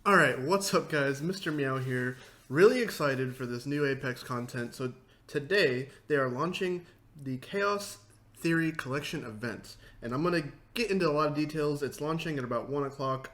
Alright, what's up guys? Mr. Meow here. Really excited for this new Apex content. So today they are launching the Chaos Theory Collection event. And I'm going to get into a lot of details. It's launching at about 1 o'clock.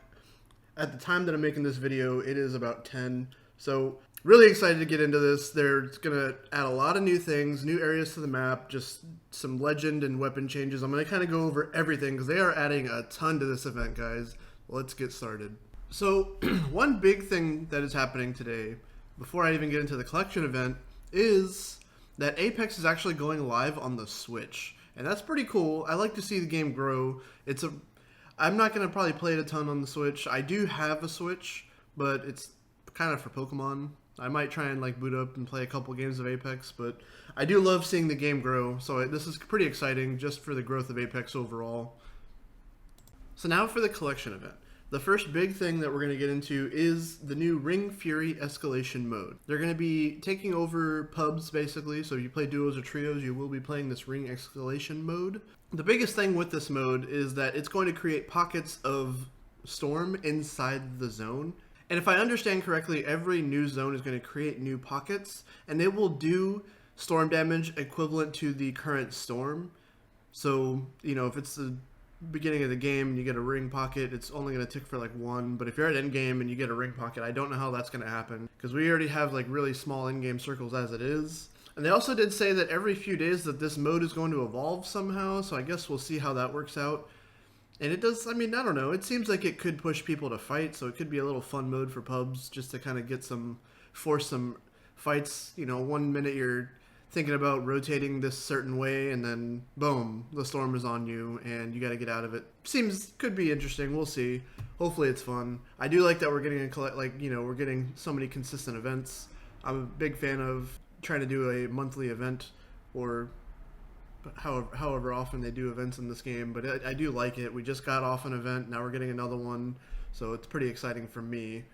At the time that I'm making this video, it is about 10. So really excited to get into this. They're going to add a lot of new things, new areas to the map, just some legend and weapon changes. I'm going to kind of go over everything because they are adding a ton to this event, guys. Let's get started. So, one big thing that is happening today, before I even get into the collection event, is that Apex is actually going live on the Switch. And that's pretty cool. I like to see the game grow. I'm not going to probably play it a ton on the Switch. I do have a Switch, but it's kind of for Pokemon. I might try and boot up and play a couple games of Apex, but I do love seeing the game grow. So this is pretty exciting just for the growth of Apex overall. So now for the collection event. The first big thing that we're going to get into is the new Ring Fury Escalation mode. They're going to be taking over pubs, basically, so if you play duos or trios, you will be playing this Ring Escalation mode. The biggest thing with this mode is that it's going to create pockets of storm inside the zone. And if I understand correctly, every new zone is going to create new pockets, and they will do storm damage equivalent to the current storm. So, if it's the beginning of the game and you get a ring pocket, it's only going to tick for 1, but if you're at end game and you get a ring pocket, I don't know how that's going to happen because we already have really small in-game circles as it is. And they also did say that every few days that this mode is going to evolve somehow, so I guess we'll see how that works out. And it does, I don't know, it seems like it could push people to fight, so it could be a little fun mode for pubs just to kind of force some fights. 1 minute you're thinking about rotating this certain way, and then boom, the storm is on you and you got to get out of it. Could be interesting. We'll see. Hopefully it's fun. I do like that we're getting we're getting so many consistent events. I'm a big fan of trying to do a monthly event, or however often they do events in this game, but I do like it. We just got off an event, now we're getting another one, so it's pretty exciting for me.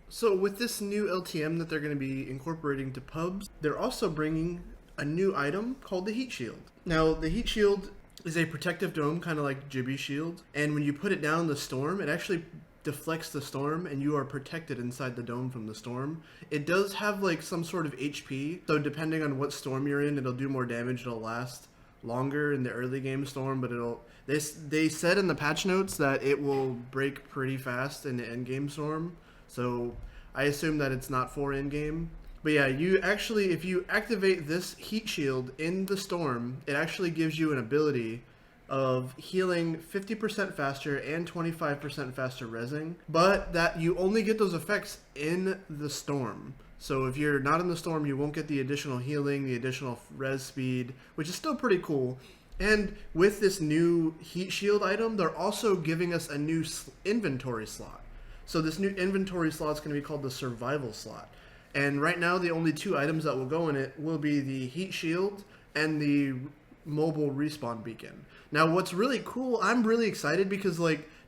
So with this new LTM that they're going to be incorporating to pubs, they're also bringing a new item called the Heat Shield. Now, the Heat Shield is a protective dome, kind of like Jibby Shield, and when you put it down the storm, it actually deflects the storm, and you are protected inside the dome from the storm. It does have some sort of HP, so depending on what storm you're in, it'll do more damage. It'll last longer in the early game storm, but they said in the patch notes that it will break pretty fast in the end game storm, so I assume that it's not for end game. But yeah, if you activate this Heat Shield in the storm, it actually gives you an ability of healing 50% faster and 25% faster rezzing, but that you only get those effects in the storm. So if you're not in the storm, you won't get the additional healing, the additional res speed, which is still pretty cool. And with this new Heat Shield item, they're also giving us a new inventory slot. So this new inventory slot is going to be called the Survival slot. And right now, the only 2 items that will go in it will be the Heat Shield and the mobile respawn beacon. Now, what's really cool, I'm really excited because,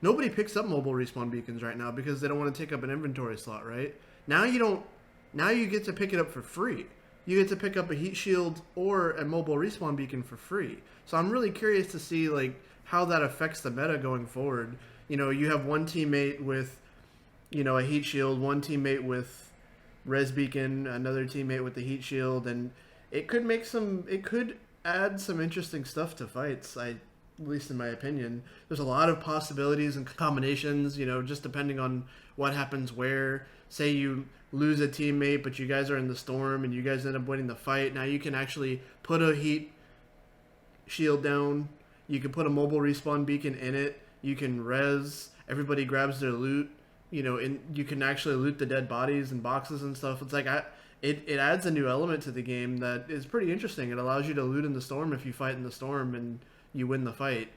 nobody picks up mobile respawn beacons right now because they don't want to take up an inventory slot, right? Now you get to pick it up for free. You get to pick up a Heat Shield or a mobile respawn beacon for free. So I'm really curious to see, how that affects the meta going forward. You have one teammate with, a Heat Shield, one teammate with res beacon, another teammate with the Heat Shield, and it could add some interesting stuff to fights, at least in my opinion. There's a lot of possibilities and combinations, just depending on what happens where. Say you lose a teammate, but you guys are in the storm and you guys end up winning the fight. Now you can actually put a Heat Shield down, you can put a mobile respawn beacon in it, you can res, everybody grabs their loot, and you can actually loot the dead bodies and boxes and stuff. It's it adds a new element to the game that is pretty interesting. It allows you to loot in the storm if you fight in the storm and you win the fight,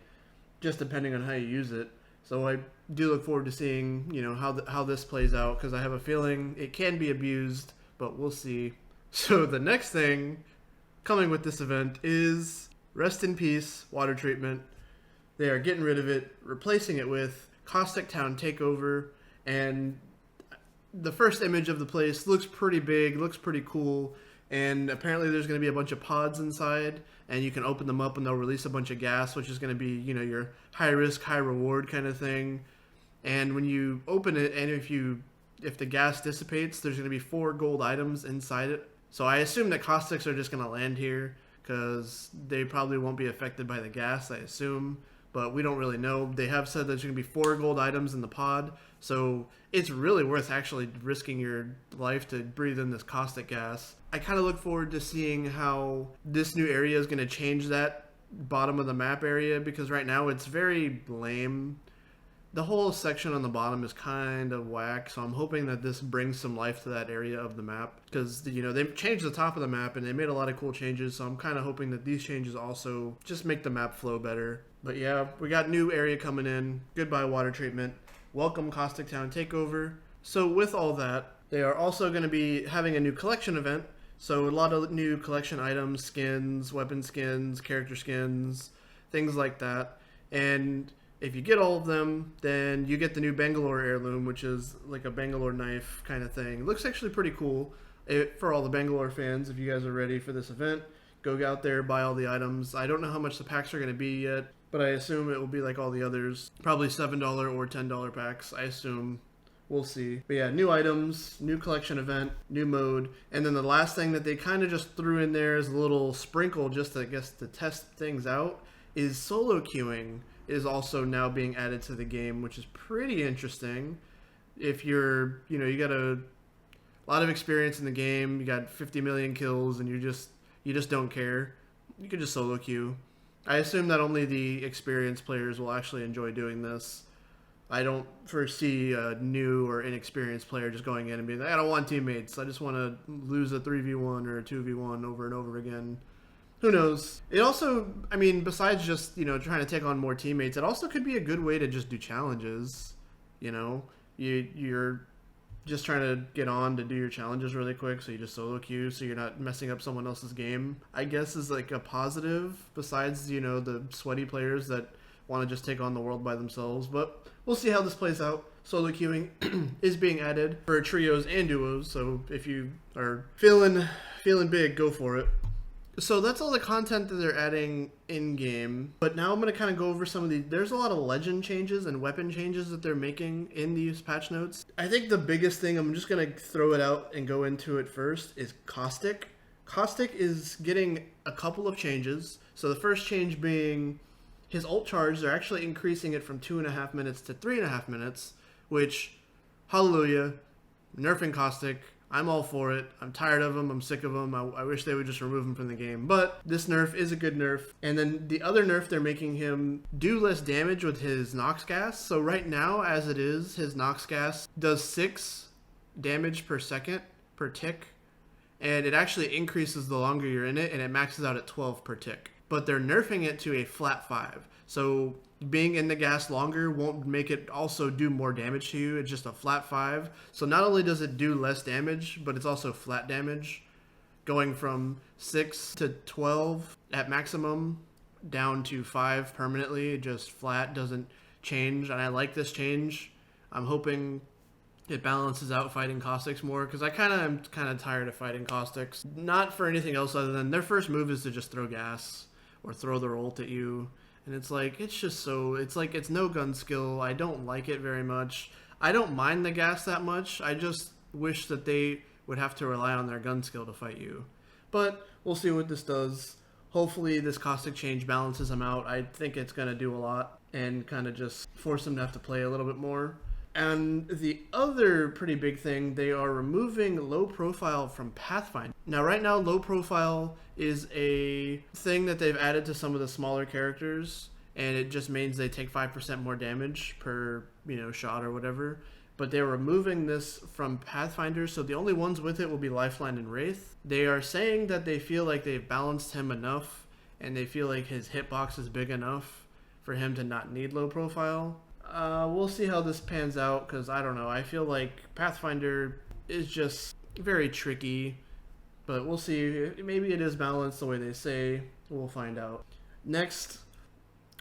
just depending on how you use it. So I do look forward to seeing, how this plays out, because I have a feeling it can be abused, but we'll see. So the next thing coming with this event is Rest in Peace water treatment. They are getting rid of it, replacing it with Caustic Town Takeover. And the first image of the place looks pretty big, looks pretty cool, and apparently there's going to be a bunch of pods inside, and you can open them up and they'll release a bunch of gas, which is going to be, your high risk, high reward kind of thing. And when you open it, and if you if the gas dissipates, there's going to be 4 gold items inside it. So I assume that caustics are just going to land here because they probably won't be affected by the gas, I assume. But we don't really know. They have said there's going to be 4 gold items in the pod. So it's really worth actually risking your life to breathe in this caustic gas. I kind of look forward to seeing how this new area is going to change that bottom of the map area, because right now it's very lame. The whole section on the bottom is kind of whack, so I'm hoping that this brings some life to that area of the map, because, you know, they changed the top of the map and they made a lot of cool changes, so I'm kind of hoping that these changes also just make the map flow better. But yeah, we got new area coming in. Goodbye water treatment. Welcome Caustic Town Takeover. So with all that, they are also going to be having a new collection event, so a lot of new collection items, skins, weapon skins, character skins, things like that. And if you get all of them, then you get the new Bangalore heirloom, which is like a Bangalore knife kind of thing. It looks actually pretty cool for all the Bangalore fans. If you guys are ready for this event, go out there, buy all the items. I don't know how much the packs are going to be yet, but I assume it will be like all the others. Probably $7 or $10 packs, I assume. We'll see. But yeah, new items, new collection event, new mode. And then the last thing that they kind of just threw in there as a little sprinkle just to, I guess, to test things out is solo queuing is also now being added to the game, which is pretty interesting. If you're, you know, you got a lot of experience in the game, you got 50 million kills, and you just don't care, you can just solo queue. I assume that only the experienced players will actually enjoy doing this. I don't foresee a new or inexperienced player just going in and being like, I don't want teammates, I just want to lose a 3v1 or a 2v1 over and over again. Who knows? It also, I mean, besides just, you know, trying to take on more teammates, it also could be a good way to just do challenges. You know, you're just trying to get on to do your challenges really quick, so you just solo queue, so you're not messing up someone else's game. I guess is like a positive, besides, you know, the sweaty players that want to just take on the world by themselves. But we'll see how this plays out. Solo queuing is being added for trios and duos, so if you are feeling big, go for it. So that's all the content that they're adding in-game. But now I'm going to kind of go over some of the... There's a lot of legend changes and weapon changes that they're making in these patch notes. I think the biggest thing, I'm just going to throw it out and go into it first, is Caustic. Caustic is getting a couple of changes. So the first change being his ult charge. They're actually increasing it from 2.5 minutes to 3.5 minutes, which, hallelujah, nerfing Caustic. I'm all for it. I'm tired of them. I'm sick of them. I wish they would just remove him from the game. But this nerf is a good nerf. And then the other nerf, they're making him do less damage with his Nox gas. So right now, as it is, his Nox gas does 6 damage per second per tick. And it actually increases the longer you're in it, and it maxes out at 12 per tick. But they're nerfing it to a flat 5. So being in the gas longer won't make it also do more damage to you. It's just a flat 5. So not only does it do less damage, but it's also flat damage, going from 6 to 12 at maximum down to 5 permanently. Just flat, doesn't change. And I like this change. I'm hoping it balances out fighting Caustics more, because I am kind of tired of fighting Caustics. Not for anything else other than their first move is to just throw gas or throw their ult at you. And it's like, it's just so, it's like, it's no gun skill. I don't like it very much. I don't mind the gas that much. I just wish that they would have to rely on their gun skill to fight you. But we'll see what this does. Hopefully this Caustic change balances them out. I think it's going to do a lot and kind of just force them to have to play a little bit more. And the other pretty big thing, they are removing low profile from Pathfinder. Now, right now, low profile is a thing that they've added to some of the smaller characters, and it just means they take 5% more damage per, you know, shot or whatever. But they're removing this from Pathfinder, so the only ones with it will be Lifeline and Wraith. They are saying that they feel like they've balanced him enough, and they feel like his hitbox is big enough for him to not need low profile. We'll see how this pans out, because I don't know. I feel like Pathfinder is just very tricky, but we'll see. Maybe it is balanced the way they say. We'll find out. Next,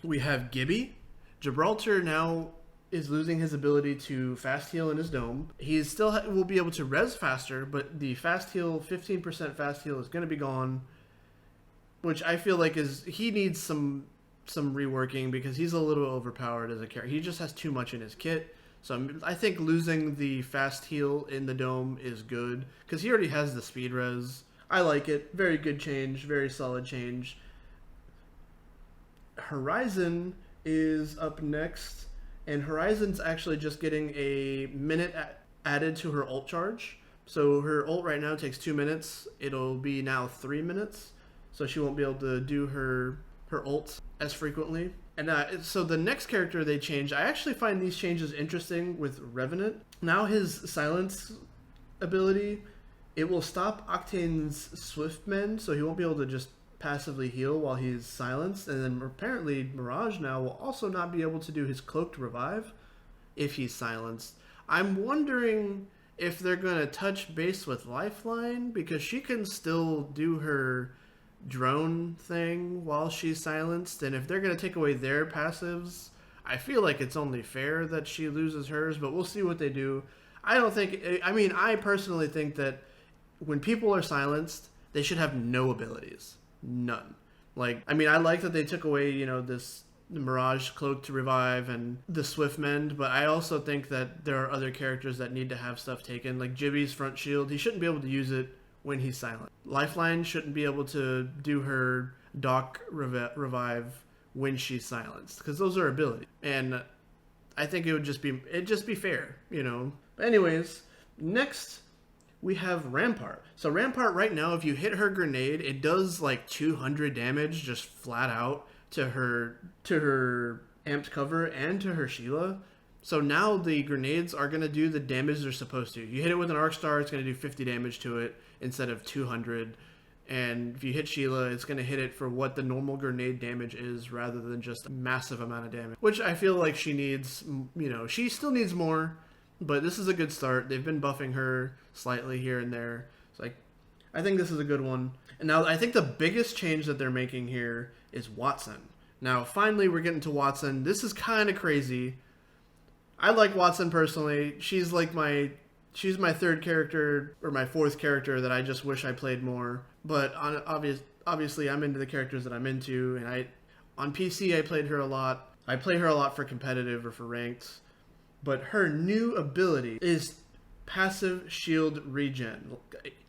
we have Gibby. Gibraltar now is losing his ability to fast heal in his dome. He still will be able to res faster, but the fast heal, 15% fast heal, is going to be gone, which I feel like he needs some reworking, because he's a little overpowered as a character. He just has too much in his kit. So I think losing the fast heal in the dome is good because he already has the speed res. I like it. Very good change. Very solid change. Horizon is up next, and Horizon's actually just getting a minute added to her ult charge. So her ult right now takes 2 minutes. It'll be now 3 minutes, so she won't be able to do her ult as frequently. And so the next character they changed, I actually find these changes interesting with Revenant. Now his silence ability, it will stop Octane's Swiftmen, so he won't be able to just passively heal while he's silenced. And then apparently Mirage now will also not be able to do his Cloaked Revive if he's silenced. I'm wondering if they're going to touch base with Lifeline, because she can still do her drone thing while she's silenced, and if they're going to take away their passives, I feel like it's only fair that she loses hers, but we'll see what they do. I personally think that when people are silenced, they should have no abilities. None. I like that they took away, this Mirage Cloak to Revive and the Swiftmend, but I also think that there are other characters that need to have stuff taken, like Jibby's Front Shield. He shouldn't be able to use it when he's silent. Lifeline shouldn't be able to do her Doc Revive when she's silenced, because those are abilities. And I think it'd just be fair, But anyways, next we have Rampart. So Rampart right now, if you hit her grenade, it does like 200 damage just flat out to her amped cover and to her Sheila. So now the grenades are going to do the damage they're supposed to. You hit it with an Arc Star, it's going to do 50 damage to it instead of 200. And if you hit Sheila, it's going to hit it for what the normal grenade damage is rather than just a massive amount of damage. Which I feel like she needs, she still needs more, but this is a good start. They've been buffing her slightly here and there. So I think this is a good one. And now I think the biggest change that they're making here is Watson. Now finally we're getting to Watson. This is kind of crazy. I like Watson personally. She's my third character, or my fourth character that I just wish I played more. But obviously I'm into the characters that I'm into, and on PC I played her a lot. I play her a lot for competitive or for ranked. But her new ability is passive shield regen,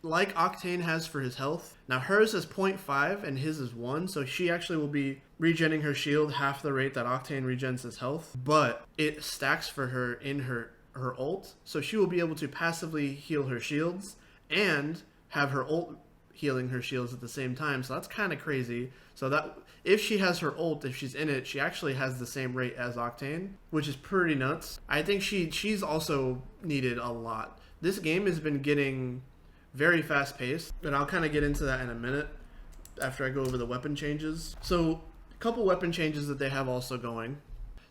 like Octane has for his health. Now hers is 0.5 and his is 1, so she actually will be regenning her shield half the rate that Octane regens his health, but it stacks for her in her ult, so she will be able to passively heal her shields and have her ult healing her shields at the same time. So that's kind of crazy. So that if she has her ult, if she's in it, she actually has the same rate as Octane, which is pretty nuts. I think she's also needed a lot. This game has been getting very fast paced, and I'll kind of get into that in a minute after I go over the weapon changes. So a couple weapon changes that they have also going.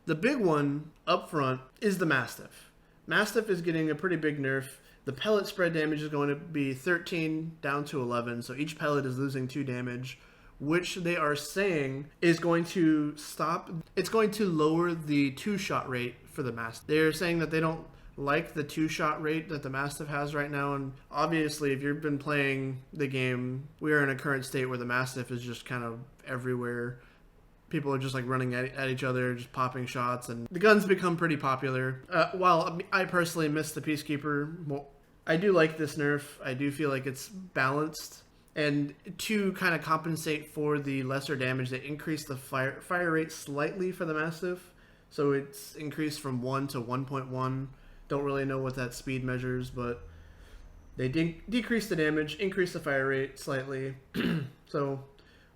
The big one up front is the Mastiff. Mastiff is getting a pretty big nerf. The pellet spread damage is going to be 13 down to 11, so each pellet is losing 2 damage, which they are saying is going to stop. It's going to lower the 2-shot rate for the Mastiff. They're saying that they don't like the 2-shot rate that the Mastiff has right now, and obviously if you've been playing the game, we are in a current state where the Mastiff is just kind of everywhere. People are just running at each other, just popping shots, and the guns become pretty popular. While I personally miss the Peacekeeper more, I do like this nerf. I do feel like it's balanced. And to kind of compensate for the lesser damage, they increased the fire rate slightly for the Mastiff. So it's increased from 1 to 1.1. Don't really know what that speed measures, but they decreased the damage, increased the fire rate slightly. So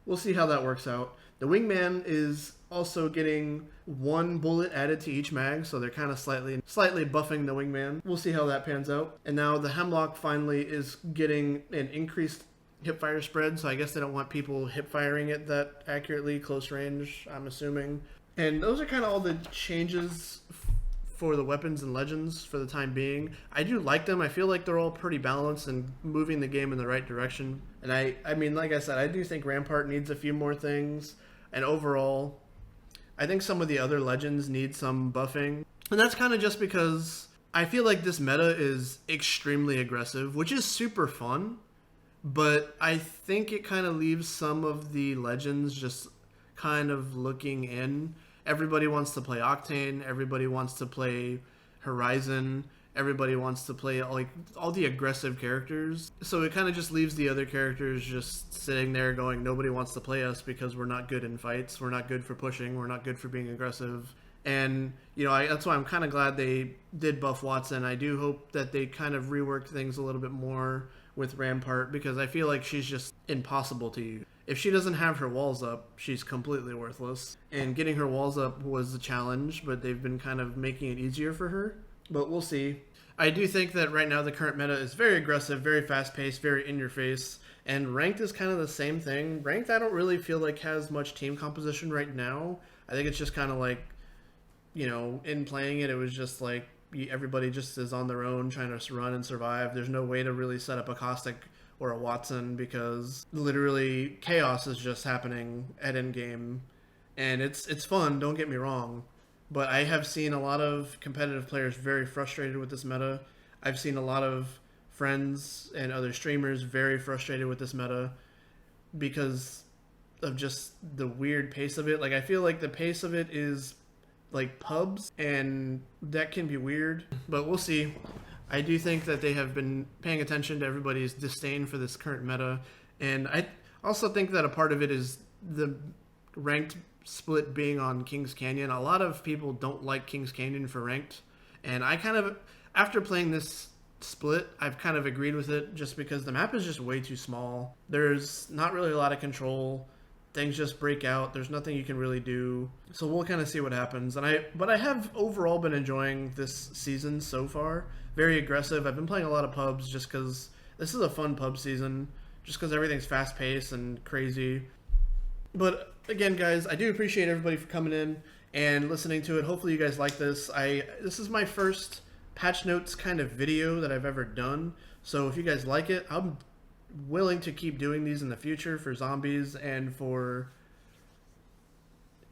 we'll see how that works out. The Wingman is also getting 1 bullet added to each mag, so they're kind of slightly buffing the Wingman. We'll see how that pans out. And now the Hemlock finally is getting an increased hipfire spread, so I guess they don't want people hip firing it that accurately close range, I'm assuming. And those are kind of all the changes for the weapons and legends for the time being. I do like them. I feel like they're all pretty balanced and moving the game in the right direction. And I mean, like I said, I do think Rampart needs a few more things. And overall, I think some of the other legends need some buffing. And that's kind of just because I feel like this meta is extremely aggressive, which is super fun. But I think it kind of leaves some of the legends just kind of looking in. Everybody wants to play Octane. Everybody wants to play Horizon, everybody wants to play like all the aggressive characters. So it kind of just leaves the other characters just sitting there going, nobody wants to play us because we're not good in fights. We're not good for pushing. We're not good for being aggressive. And, that's why I'm kind of glad they did buff Watson. I do hope that they kind of rework things a little bit more with Rampart, because I feel like she's just impossible to use. If she doesn't have her walls up, she's completely worthless. And getting her walls up was a challenge, but they've been kind of making it easier for her. But we'll see. I do think that right now the current meta is very aggressive, very fast-paced, very in-your-face. And ranked is kind of the same thing. Ranked, I don't really feel like has much team composition right now. I think it's just kind of like, in playing it, it was just like everybody just is on their own trying to run and survive. There's no way to really set up a Caustic or a Watson because literally chaos is just happening at endgame. And it's fun, don't get me wrong. But I have seen a lot of competitive players very frustrated with this meta. I've seen a lot of friends and other streamers very frustrated with this meta because of just the weird pace of it. Like, I feel like the pace of it is like pubs, and that can be weird, but we'll see. I do think that they have been paying attention to everybody's disdain for this current meta, and I also think that a part of it is the ranked split being on Kings Canyon. A lot of people don't like Kings Canyon for ranked, and I kind of, after playing this split, I've kind of agreed with it just because the map is just way too small. There's not really a lot of control. Things just break out. There's nothing you can really do. So we'll kind of see what happens. But I have overall been enjoying this season so far. Very aggressive. I've been playing a lot of pubs just because this is a fun pub season. Just because everything's fast-paced and crazy. But again, guys, I do appreciate everybody for coming in and listening to it. Hopefully you guys like this. This is my first patch notes kind of video that I've ever done. So if you guys like it, I'm willing to keep doing these in the future for zombies and for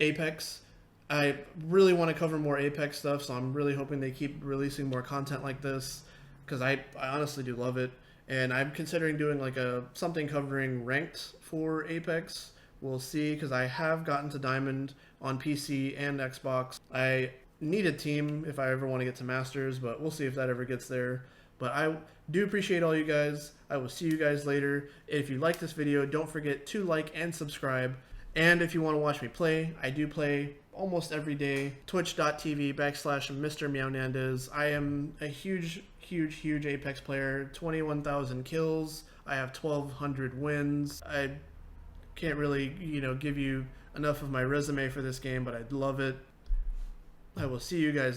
Apex. I really want to cover more Apex stuff, so I'm really hoping they keep releasing more content like this because I honestly do love it. And I'm considering doing like something covering ranked for Apex. We'll see, because I have gotten to Diamond on PC and Xbox. I need a team if I ever want to get to Masters, but we'll see if that ever gets there. But I do appreciate all you guys. I will see you guys later. If you like this video, don't forget to like and subscribe. And if you want to watch me play, I do play almost every day. Twitch.tv/Mr. Meownandez. I am a huge Apex player. 21,000 kills. I have 1,200 wins. I can't really, give you enough of my resume for this game, but I love it. I will see you guys